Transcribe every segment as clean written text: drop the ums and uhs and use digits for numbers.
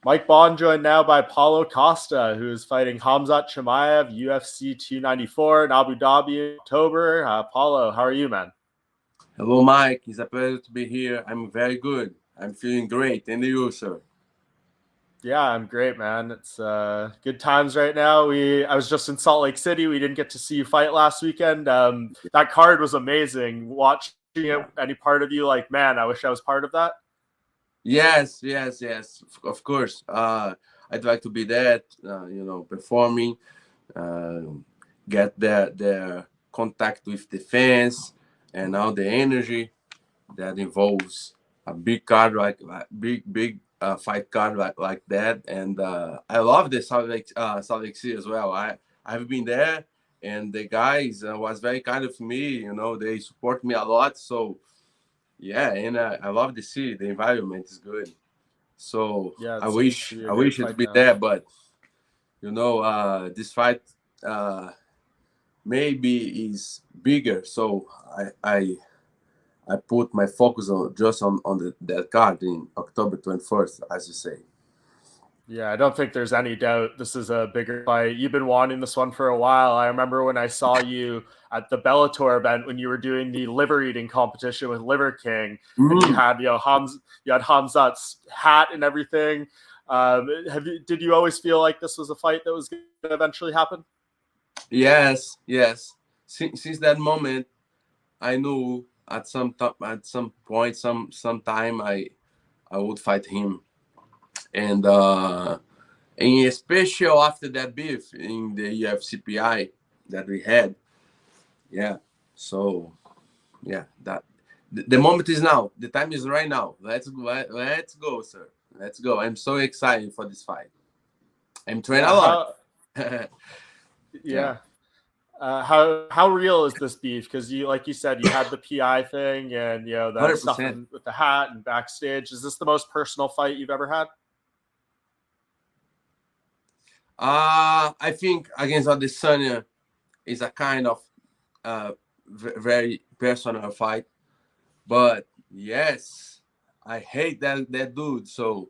Mike Bohn joined now by Paulo Costa, who is fighting Khamzat Chimaev, UFC 294 in Abu Dhabi in October. Paulo, how are you, man? Hello, Mike. It's a pleasure to be here. I'm very good. I'm feeling great. And you, sir? Yeah, I'm great, man. It's good times right now. I was just in Salt Lake City. We didn't get to see you fight last weekend. That card was amazing. Watching it, any part of you like, man, I wish I was part of that. Yes. Of course. I'd like to be that. Performing, uh, get the contact with the fans, and all the energy that involves a big card like big fight card like that. And I love the Salt Lake City as well. I've been there, and the guys was very kind of me. They support me a lot. So yeah, and I love the city. The environment is good. So Yeah, it I seems to wish be a I great wish it fight be now. there, but this fight uh, maybe is bigger. So I put my focus on just on that card in October 21st, as you say. Yeah, I don't think there's any doubt this is a bigger fight. You've been wanting this one for a while. I remember when I saw you at the Bellator event when you were doing the liver eating competition with Liver King, and you Mm. had you had Hamzat's hat and everything. Did you always feel like this was a fight that was going to eventually happen? Yes. Since that moment, I knew at some point, some time, I would fight him, and especially after that beef in the UFCPI that we had. Yeah. So yeah, that the moment is now. The time is right now. Let's go, sir. Let's go. I'm so excited for this fight. I'm training Yeah, a lot. how Yeah. yeah. How real is this beef? Because you, like you said, you had the PI thing and the stuff 100%. with the hat and backstage. Is this the most personal fight you've ever had? I think against Adesanya is a kind of very personal fight, but yes, I hate that dude. So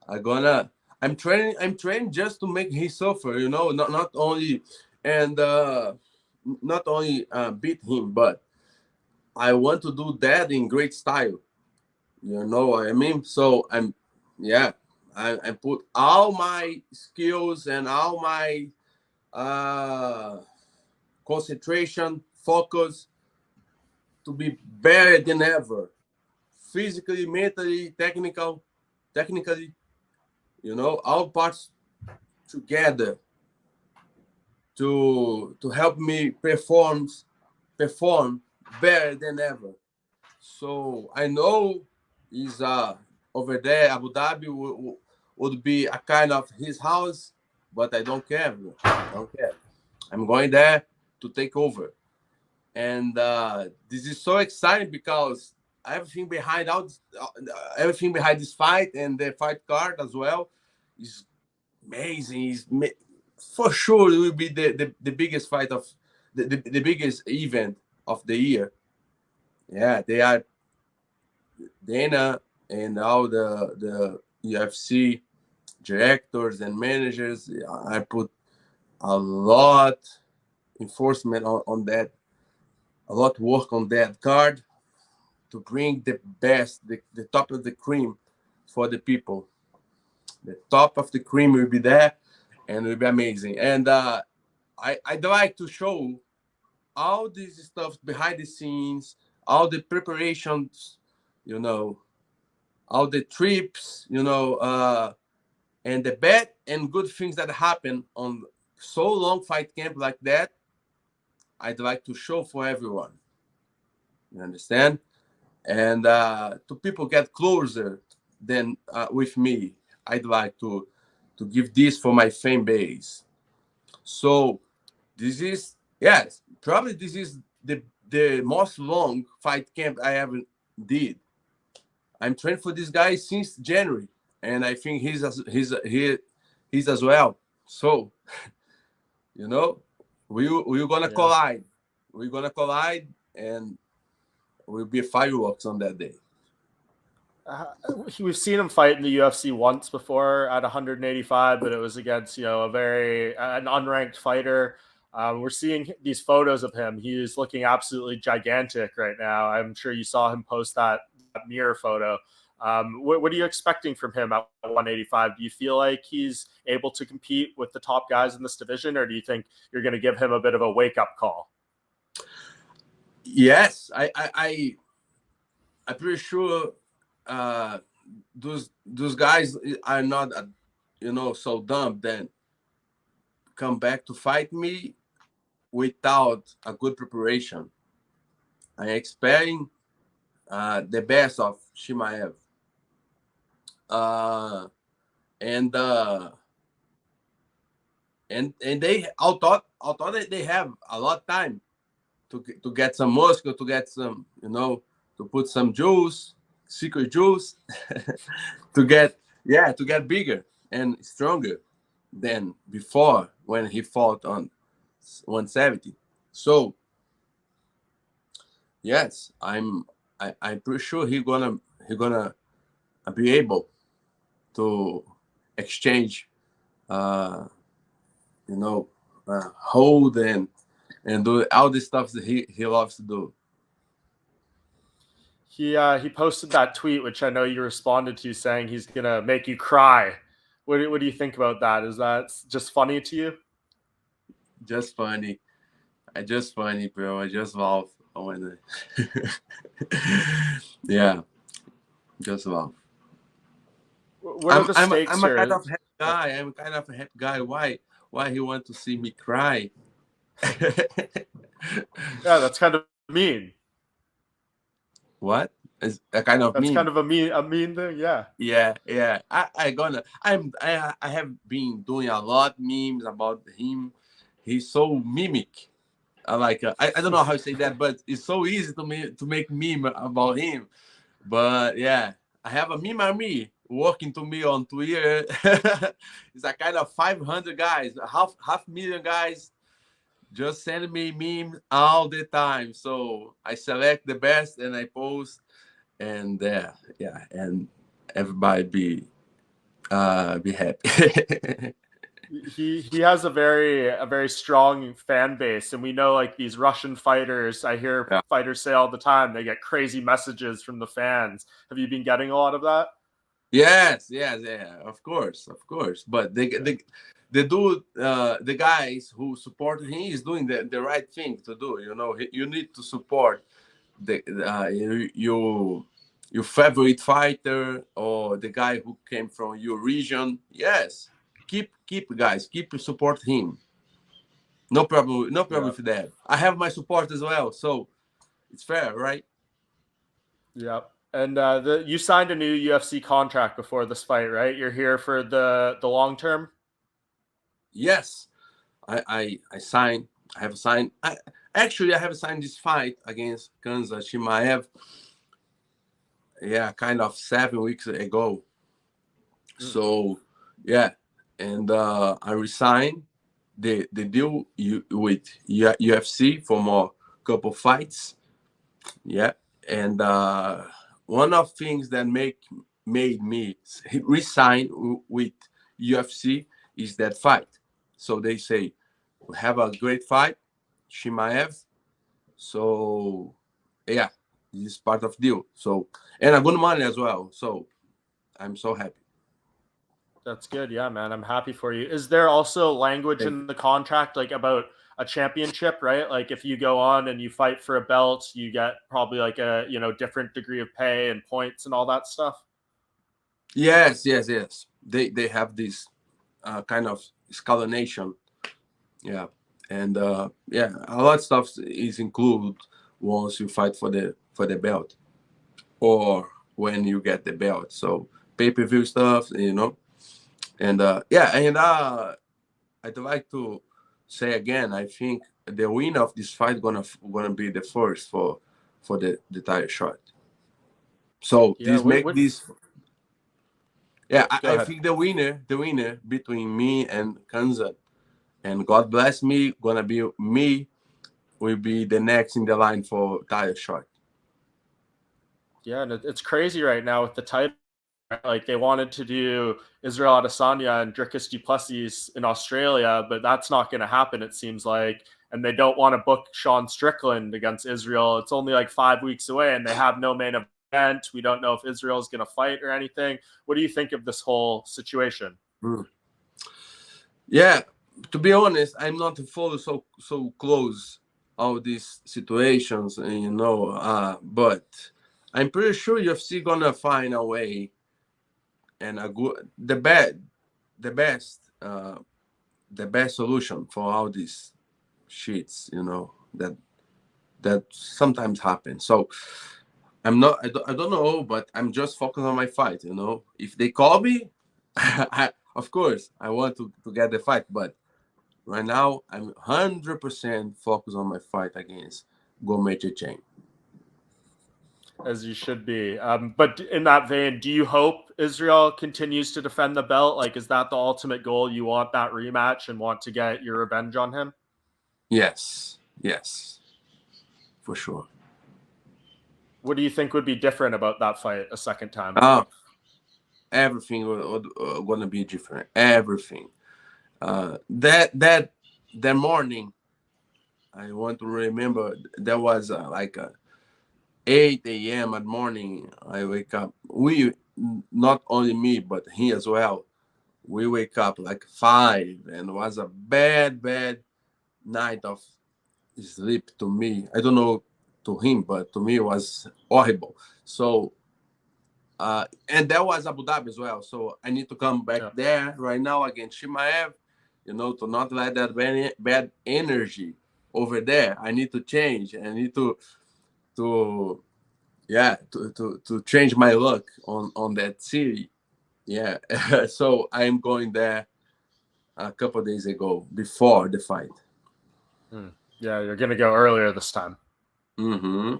I'm gonna. I'm training. I'm training just to make him suffer. Not only and not only beat him, but I want to do that in great style. You know what I mean? So yeah, I put all my skills and all my uh, concentration, focus to be better than ever, physically, mentally, technically. All parts together to help me perform better than ever. So I know is over there Abu Dhabi would be a kind of his house, but I don't care, bro. I don't care. I'm going there to take over, and this is so exciting because everything behind everything behind this fight and the fight card as well is amazing. For sure it will be the biggest fight of the biggest event of the year. Yeah, they are Dana and all the UFC directors and managers. I put a lot enforcement on that, a lot work on that card to bring the best, the top of the cream for the people. The top of the cream will be there, and it will be amazing. And I'd like to show all this stuff behind the scenes, all the preparations, you know, all the trips, and the bad and good things that happen on so long fight camp like that. I'd like to show for everyone. You understand? And to people get closer than with me, I'd like to give this for my fan base. So this is yes, probably this is the most long fight camp I ever did. I'm trained for this guy since January, and I think he's as well. So you know, we're gonna Yeah. collide. We're gonna collide, and will be fireworks on that day. We've seen him fight in the UFC once before at 185, but it was against an unranked fighter. We're seeing these photos of him. He's looking absolutely gigantic right now. I'm sure you saw him post that mirror photo. What are you expecting from him at 185? Do you feel like he's able to compete with the top guys in this division, or do you think you're going to give him a bit of a wake-up call? Yes, I'm pretty sure those guys are not so dumb then come back to fight me without a good preparation. I'm expecting the best of Chimaev. And they although they have a lot of time to get some muscle, to get some, to put some juice, secret juice, to get bigger and stronger than before when he fought on 170. So yes, I'm pretty sure he's gonna be able to exchange, hold and do all the stuff that he loves to do. He posted that tweet, which I know you responded to, saying he's gonna make you cry. What do you think about that? Is that just funny to you? Just funny. Just funny, bro. I just laugh when yeah, just laugh. What are the stakes I'm a here? kind of happy guy. I'm a kind of a happy guy. Why he want to see me cry? Yeah, that's kind of mean. What? It's a kind of That's mean. kind of a mean thing. Yeah. Yeah. I have been doing a lot memes about him. He's so mimic. I don't know how to say that, but it's so easy to make meme about him. But yeah, I have a meme army working to me on Twitter. It's a kind of 500 guys, half million guys, just send me memes all the time. So I select the best and I post, and and everybody be happy. He has a very strong fan base, and we know like these Russian fighters. I hear Yeah. fighters say all the time they get crazy messages from the fans. Have you been getting a lot of that? Yes, yeah, of course. But the guys who support him is doing the right thing to do. You need to support the your favorite fighter or the guy who came from your region. Yes, keep guys, keep support him. No problem, Yeah. with that. I have my support as well, so it's fair, right? Yeah. And you signed a new UFC contract before this fight, right? You're here for the long term. Yes, I signed. I have signed. I have signed this fight against Khamzat Chimaev. Yeah, kind of 7 weeks ago. So yeah, and I resigned the deal with UFC for more couple fights. Yeah, and one of things that made me resign with UFC is that fight. So they say we have a great fight, Shimaev. So yeah, this is part of deal. So and a good money as well. So I'm so happy. That's good. Yeah, man. I'm happy for you. Is there also language Thank in the contract like about a championship, right? Like if you go on and you fight for a belt, you get probably like a, different degree of pay and points and all that stuff. Yes. They have this kind of escalation. Yeah, and a lot of stuff is included once you fight for the belt or when you get the belt. So pay-per-view stuff, and I'd like to say again, I think the winner of this fight gonna be the first for the title shot. So Yeah, this make this. Yeah, go I ahead. think the winner between me and Kanza, and God bless me, gonna be me, will be the next in the line for title shot. Yeah, and it's crazy right now with the title. Like they wanted to do Israel Adesanya and Dricus du Plessis in Australia, but that's not going to happen, it seems like. And they don't want to book Sean Strickland against Israel. It's only like 5 weeks away, and they have no main event. We don't know if Israel is going to fight or anything. What do you think of this whole situation? Yeah, to be honest, I'm not follow so close all these situations, but I'm pretty sure UFC gonna find a way and a good the best the best solution for all these shits, that sometimes happen. So I don't know, but I'm just focused on my fight. If they call me, of course I want to get the fight, but right now I'm 100% focused on my fight against Gourmet Chechen. As you should be. But in that vein, do you hope Israel continues to defend the belt? Like, is that the ultimate goal? You want that rematch and want to get your revenge on him? Yes, for sure. What do you think would be different about that fight a second time? Everything gonna be different. Everything. That morning, I want to remember there was like 8 a.m. at morning. I wake up. We, not only me but he as well. We wake up like 5, and it was a bad night of sleep to me. I don't know to him, but to me it was horrible. So and that was Abu Dhabi as well. So I need to come back there right now against Chimaev, to not let that bad energy over there. I need to change. I need to yeah to change my luck on that city. Yeah. So I'm going there a couple of days ago before the fight. Yeah, you're gonna go earlier this time. Mm-hmm.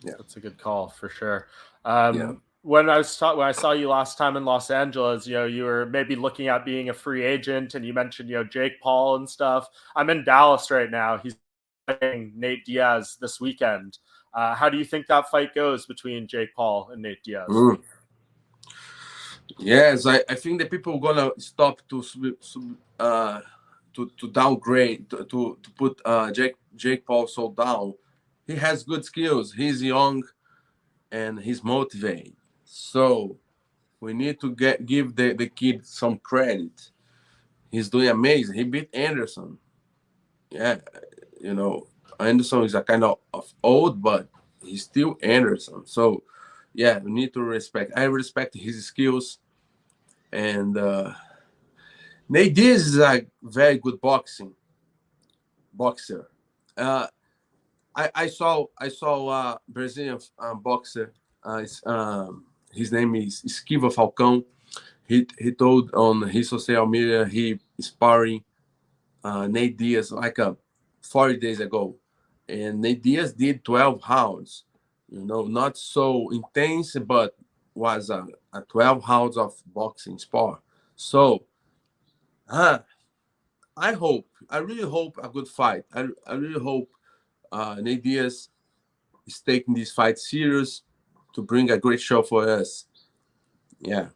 Yeah, that's a good call for sure. Yeah. When I saw you last time in Los Angeles, you were maybe looking at being a free agent, and you mentioned Jake Paul and stuff. I'm in Dallas right now. He's fighting Nate Diaz this weekend. How do you think that fight goes between Jake Paul and Nate Diaz? Yes, I think the people gonna stop to downgrade to put Jake Paul so down. He has good skills. He's young, and he's motivated. So we need to give the kid some credit. He's doing amazing. He beat Anderson. Yeah, Anderson is a kind of old, but he's still Anderson. So yeah, we need to respect. I respect his skills, and Nate Diaz is a very good boxer. Uh, I saw a Brazilian boxer. His name is Esquiva Falcão. He told on his social media he sparring Nate Diaz like 40 days ago, and Nate Diaz did 12 rounds. Not so intense, but was a 12 rounds of boxing spar. So, I really hope a good fight. I really hope Nate Diaz is taking this fight serious to bring a great show for us. Yeah.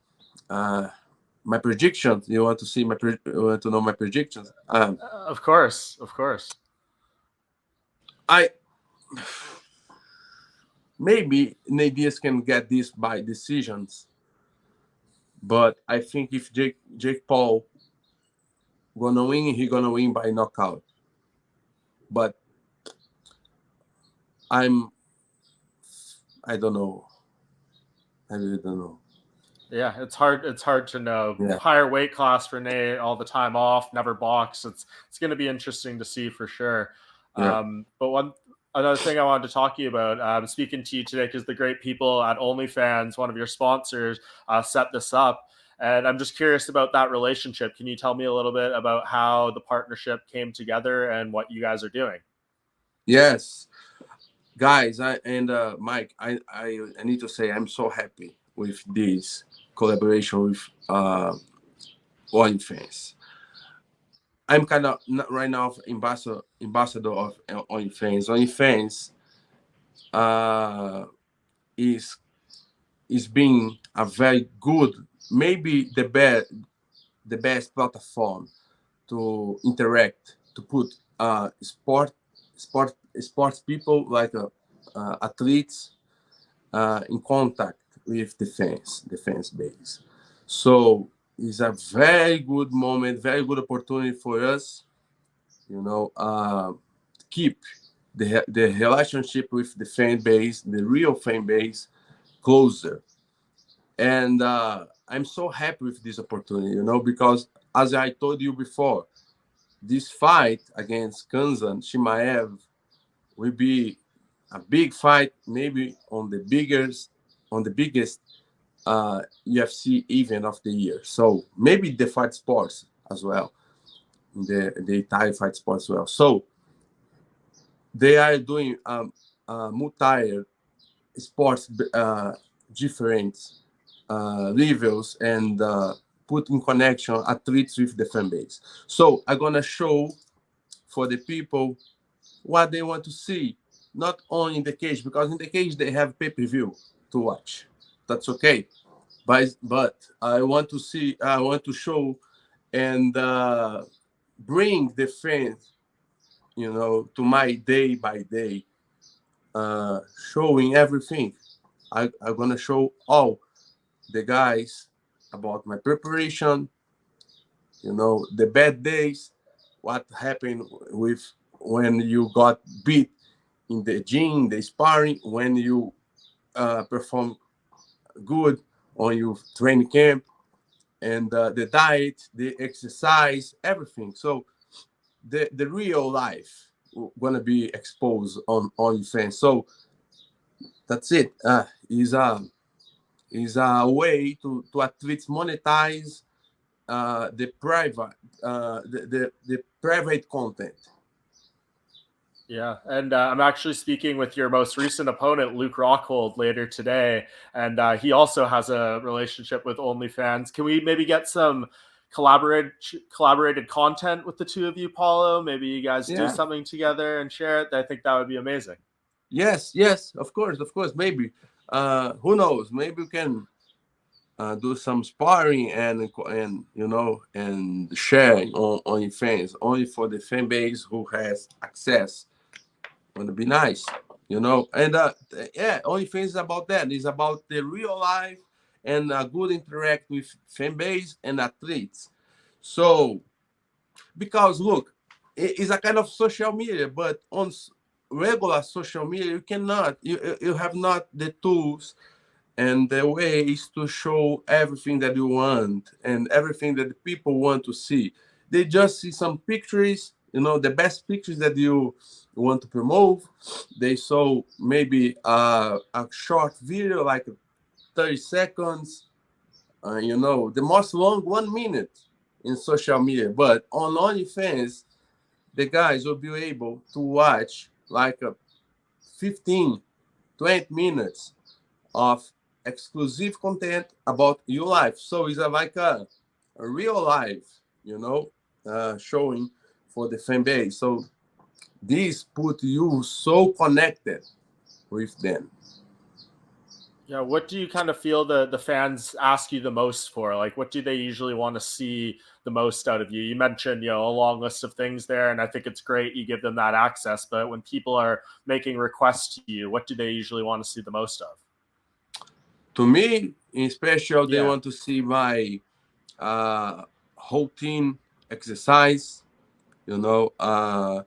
My predictions. You want to see you want to know my predictions? Of course. I maybe Nate Diaz can get this by decisions, but I think if Jake Paul gonna win, he gonna win by knockout. But I don't know. I really don't know. Yeah, it's hard. It's hard to know. Yeah. Higher weight class for Nate, all the time off, never boxed. It's going to be interesting to see for sure. Yeah. But another thing I wanted to talk to you about, I'm speaking to you today because the great people at OnlyFans, one of your sponsors, set this up, and I'm just curious about that relationship. Can you tell me a little bit about how the partnership came together and what you guys are doing? Yes, guys, Mike, I need to say I'm so happy with this collaboration with OnlyFans. I'm kind of right now ambassador of OnlyFans. OnlyFans is being a very good, maybe the best platform to interact, to put sports people like athletes in contact with the fans base. So it's a very good moment, very good opportunity for us, keep the relationship with the fan base, the real fan base, closer. And I'm so happy with this opportunity, because as I told you before, this fight against Khamzat Chimaev will be a big fight, maybe on the biggest UFC event of the year. So maybe the fight sports as well, the entire fight sports as well. So they are doing multi sports different levels and put in connection athletes with the fan base. So I'm gonna show for the people what they want to see, not only in the cage, because in the cage they have pay-per-view to watch. That's okay. But I want to show and bring the fans, to my day by day, showing everything. I'm gonna show all the guys about my preparation, the bad days, what happened with when you got beat in the gym, the sparring, when you perform good on your training camp, and the diet, the exercise, everything. So the real life gonna be exposed on OnlyFans. So that's it. Is a way to athletes monetize the private the private content. Yeah, and I'm actually speaking with your most recent opponent, Luke Rockhold, later today, and he also has a relationship with OnlyFans. Can we maybe get some collaborated content with the two of you, Paulo? Maybe you guys do Yeah. something together and share it. I think that would be amazing. Yes, of course, maybe. Who knows? Maybe we can do some sparring and sharing on your fans, only for the fan base who has access. Gonna be nice, And yeah, OnlyFans is about that. It's about the real life and good interact with fan base and athletes. So because look, it's a kind of social media, but on regular social media, you cannot, you have not the tools and the ways to show everything that you want and everything that the people want to see. They just see some pictures, the best pictures that you want to promote. They saw maybe a short video like 30 seconds, the most long 1 minute in social media. But on OnlyFans, the guys will be able to watch like a 15, 20 minutes of exclusive content about your life. So it's like a real life, showing for the fan base. So this put you so connected with them. Yeah, what do you kind of feel the fans ask you the most for? Like, what do they usually want to see the most out of you? You mentioned, a long list of things there, and I think it's great you give them that access. But when people are making requests to you, what do they usually want to see the most of? To me, in special, they Yeah. want to see my whole team exercise, the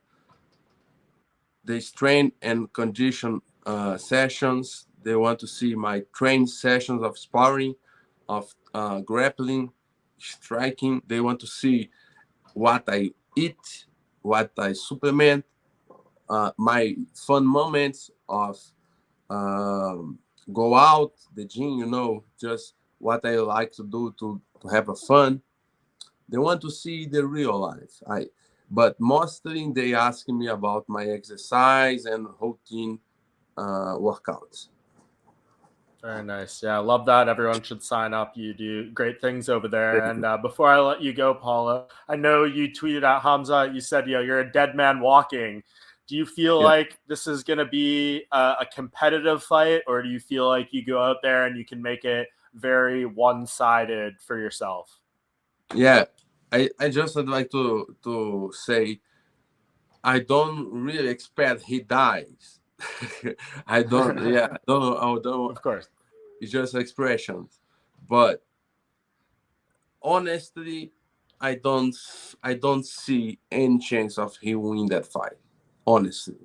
strength and condition sessions. They want to see my train sessions of sparring, of grappling, striking. They want to see what I eat, what I supplement, my fun moments of go out the gym, just what I like to do to have a fun. They want to see the real life. But mostly they ask me about my exercise and routine workouts. Very nice. Yeah, I love that. Everyone should sign up. You do great things over there. Thank And you. before I let you go, Paula, I know you tweeted at Hamza. You said, you're a dead man walking. Do you feel like this is going to be a competitive fight, or do you feel like you go out there and you can make it very one-sided for yourself? Yeah, I just would like to say I don't really expect he dies. I don't. Yeah, I don't know. I don't. Of course. It's just expressions, but honestly, I don't see any chance of he win that fight. Honestly,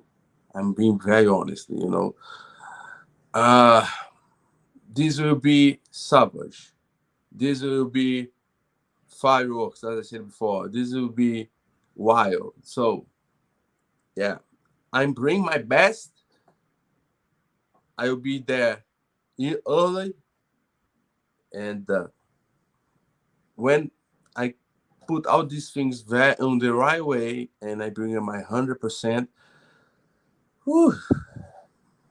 I'm being very honest. You know, uh, this will be savage. This will be fireworks, as I said before. This will be wild. So yeah, I'm bringing my best. I will be there early, and when I put all these things very on the right way, and I bring in my 100%. Whew,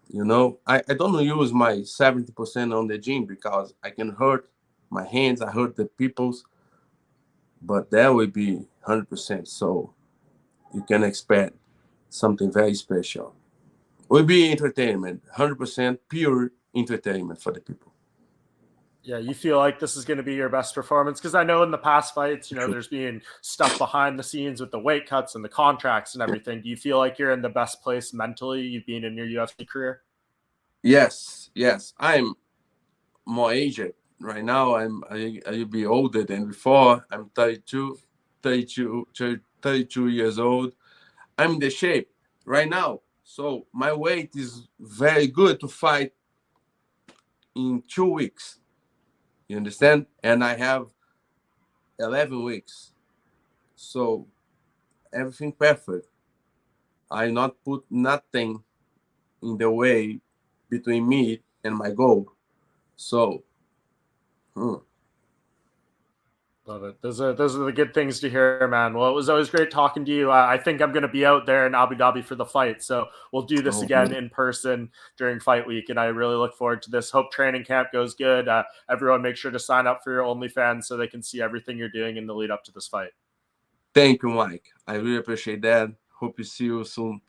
you know, I don't use my 70% on the gym because I can hurt my hands, I hurt the people's, but that will be 100%. So you can expect something very special. Will be entertainment, 100% pure entertainment for the people. Yeah, you feel like this is going to be your best performance? Because I know in the past fights, Sure. there's been stuff behind the scenes with the weight cuts and the contracts and everything. Do you feel like you're in the best place mentally you've been in your UFC career? Yes, yes. I'm more aged right now. I'll be older than before. I'm 32 years old. I'm in the shape right now. So my weight is very good to fight in 2 weeks. You understand? And I have 11 weeks. So everything perfect. I not put nothing in the way between me and my goal. So Love it. Those are the good things to hear, man. Well, it was always great talking to you. I think I'm going to be out there in Abu Dhabi for the fight, so we'll do this oh, again in person during fight week, and I really look forward to this. Hope training camp goes good. Everyone, make sure to sign up for your OnlyFans so they can see everything you're doing in the lead up to this fight. thank you, Mike. I really appreciate that. Hope to see you soon.